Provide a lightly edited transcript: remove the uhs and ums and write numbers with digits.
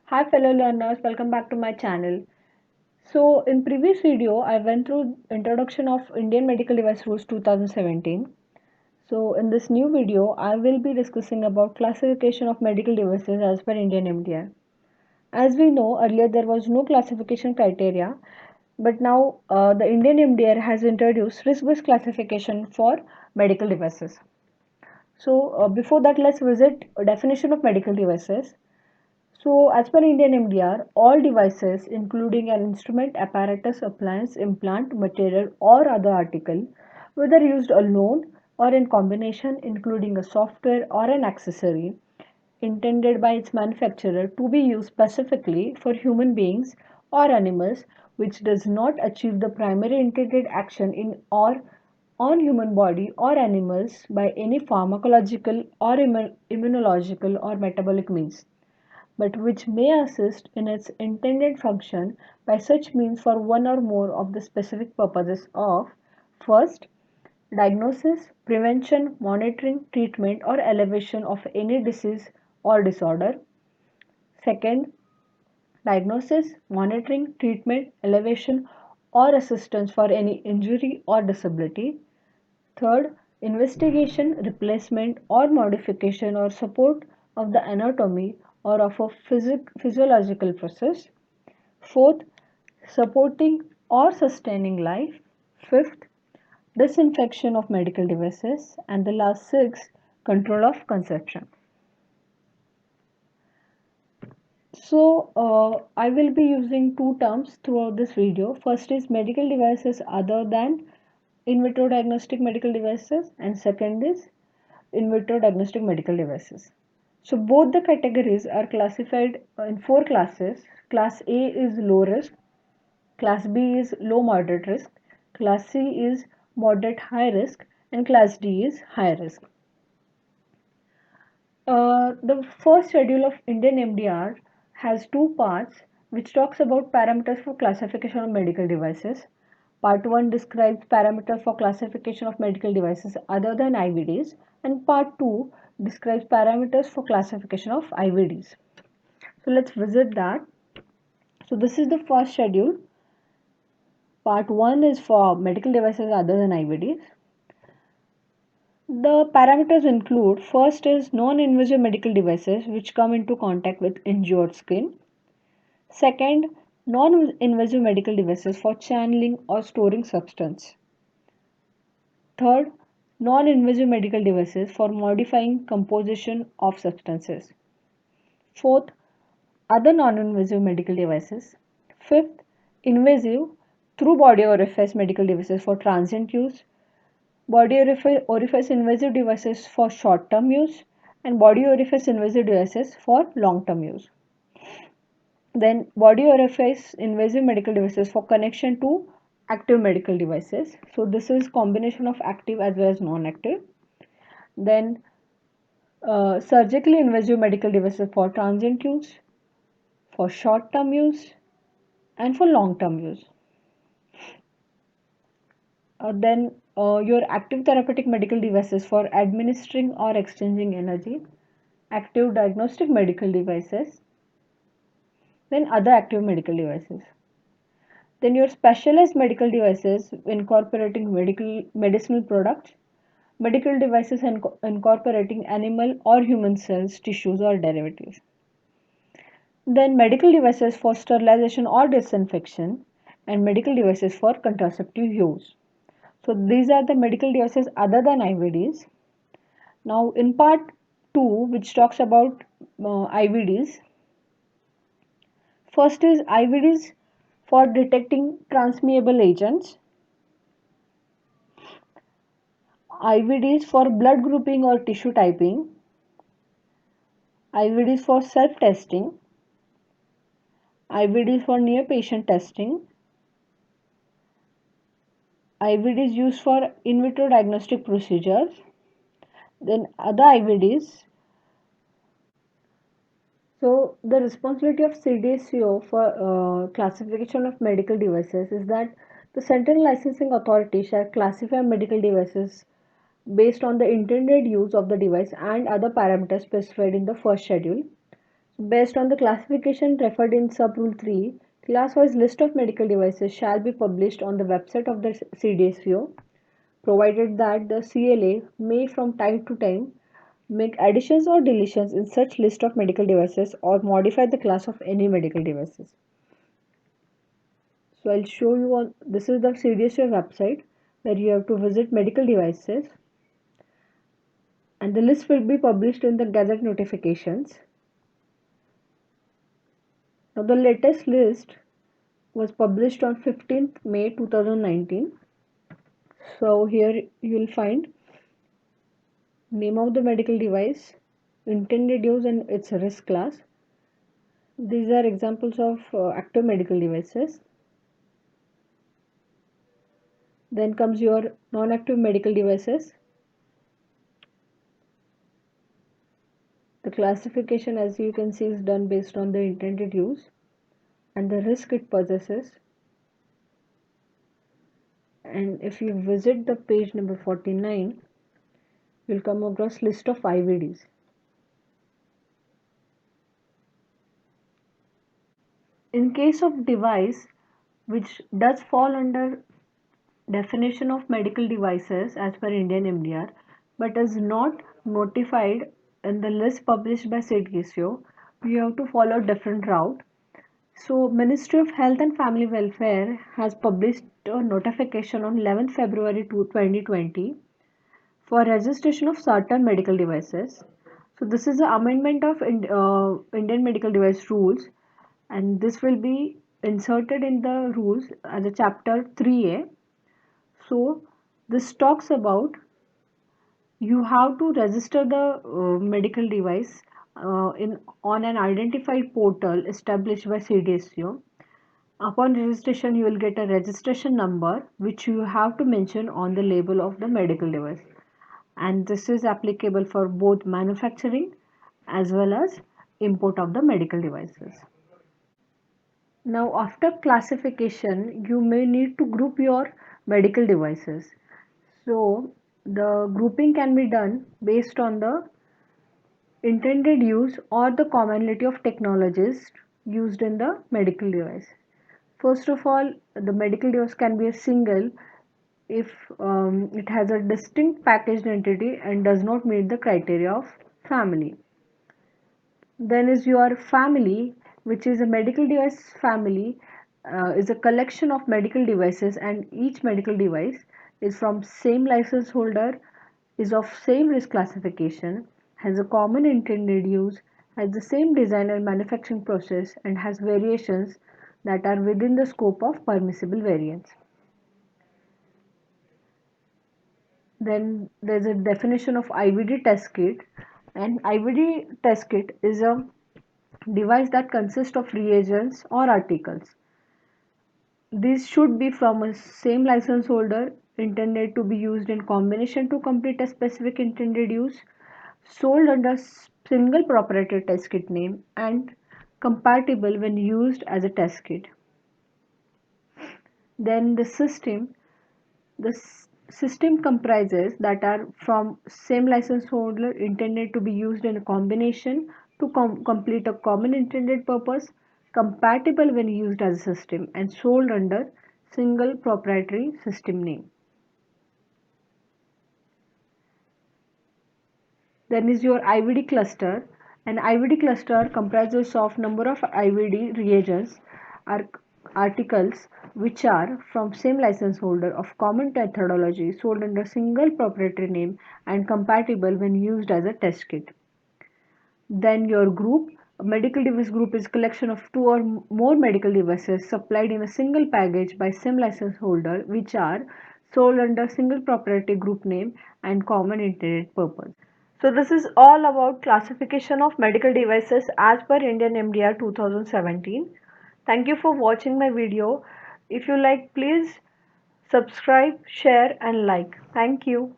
Hi fellow learners, welcome back to my channel. So in previous video, I went through introduction of Indian Medical Device Rules 2017. So in this new video, I will be discussing about classification of medical devices as per Indian MDR. As we know, earlier there was no classification criteria, but now the Indian MDR has introduced risk-based classification for medical devices. So before that, let's visit a definition of medical devices. So, as per Indian MDR, all devices, including an instrument, apparatus, appliance, implant, material, or other article, whether used alone or in combination, including a software or an accessory, intended by its manufacturer to be used specifically for human beings or animals, which does not achieve the primary intended action in or on human body or animals by any pharmacological or immunological or metabolic means, but which may assist in its intended function by such means for one or more of the specific purposes of: first, diagnosis, prevention, monitoring, treatment, or elevation of any disease or disorder; second, diagnosis, monitoring, treatment, elevation, or assistance for any injury or disability; third, investigation, replacement, or modification or support of the anatomy or of a physiological process; fourth, supporting or sustaining life; fifth, disinfection of medical devices; and the last six, control of consumption. So, I will be using two terms throughout this video. First is medical devices other than in vitro diagnostic medical devices, and second is in vitro diagnostic medical devices. So both the categories are classified in four classes. Class A is low risk, Class B is low moderate risk, Class C is moderate high risk, and Class D is high risk. The first schedule of Indian MDR has two parts which talks about parameters for classification of medical devices. Part 1 describes parameters for classification of medical devices other than IVDs, and Part 2 describes parameters for classification of IVDs. So let's visit that. So this is the first schedule. Part 1 is for medical devices other than IVDs. The parameters include: first is non-invasive medical devices which come into contact with injured skin. Second, non-invasive medical devices for channeling or storing substance. Third, non-invasive medical devices for modifying composition of substances. Fourth, other non-invasive medical devices. Fifth, invasive through body orifice medical devices for transient use, body orifice invasive devices for short-term use, and body orifice invasive devices for long-term use. Then body orifice invasive medical devices for connection to active medical devices. So this is combination of active as well as non-active. Then surgically invasive medical devices for transient use, for short-term use, and for long-term use. Then your active therapeutic medical devices for administering or exchanging energy, active diagnostic medical devices, then other active medical devices. Then your specialized medical devices incorporating medicinal products, medical devices incorporating animal or human cells, tissues or derivatives. Then medical devices for sterilization or disinfection, and medical devices for contraceptive use. So these are the medical devices other than IVDs. Now in part 2, which talks about IVDs, first is IVDs for detecting transmissible agents, IVDs for blood grouping or tissue typing, IVDs for self-testing, IVDs for near patient testing, IVDs used for in vitro diagnostic procedures, then other IVDs. So the responsibility of CDSCO for classification of medical devices is that the Central Licensing Authority shall classify medical devices based on the intended use of the device and other parameters specified in the first schedule. Based on the classification referred in Sub-Rule 3, class-wise list of medical devices shall be published on the website of the CDSCO, provided that the CLA may from time to time make additions or deletions in such list of medical devices or modify the class of any medical devices. So I'll show you on this is the CDSCO website where you have to visit medical devices, and the list will be published in the Gazette notifications. Now the latest list was published on 15th May 2019. So here you will find name of the medical device, intended use and its risk class. These are examples of active medical devices. Then comes your non-active medical devices. The classification, as you can see, is done based on the intended use and the risk it possesses. And if you visit the page number 49, you'll come across list of IVDs. In case of device which does fall under definition of medical devices as per Indian MDR but is not notified in the list published by CDSCO, you have to follow different route. So Ministry of Health and Family Welfare has published a notification on 11th February 2020 for registration of certain medical devices. So this is an amendment of Indian medical device rules, and this will be inserted in the rules as a chapter 3A. So this talks about you have to register the medical device in on an identified portal established by CDSCO. Upon registration, you will get a registration number which you have to mention on the label of the medical device. And this is applicable for both manufacturing as well as import of the medical devices. Now, after classification, you may need to group your medical devices. So, the grouping can be done based on the intended use or the commonality of technologies used in the medical device. First of all, the medical device can be a single if it has a distinct packaged entity and does not meet the criteria of family. Then is your family, which is a medical device family, is a collection of medical devices, and each medical device is from same license holder, is of same risk classification, has a common intended use, has the same design and manufacturing process, and has variations that are within the scope of permissible variance. Then there's a definition of IVD test kit. An IVD test kit is a device that consists of reagents or articles. These should be from a same license holder, intended to be used in combination to complete a specific intended use, sold under single proprietary test kit name, and compatible when used as a test kit. Then the system comprises that are from same license holder, intended to be used in a combination to complete a common intended purpose, compatible when used as a system, and sold under single proprietary system name. Then is your IVD cluster. An IVD cluster comprises of number of IVD reagents or articles which are from same license holder of common methodology, sold under single proprietary name, and compatible when used as a test kit. Then your group, a medical device group, is collection of two or more medical devices supplied in a single package by same license holder which are sold under single proprietary group name and common intended purpose. So this is all about classification of medical devices as per Indian MDR 2017. Thank you for watching my video. If you like, please subscribe, share and like. Thank you.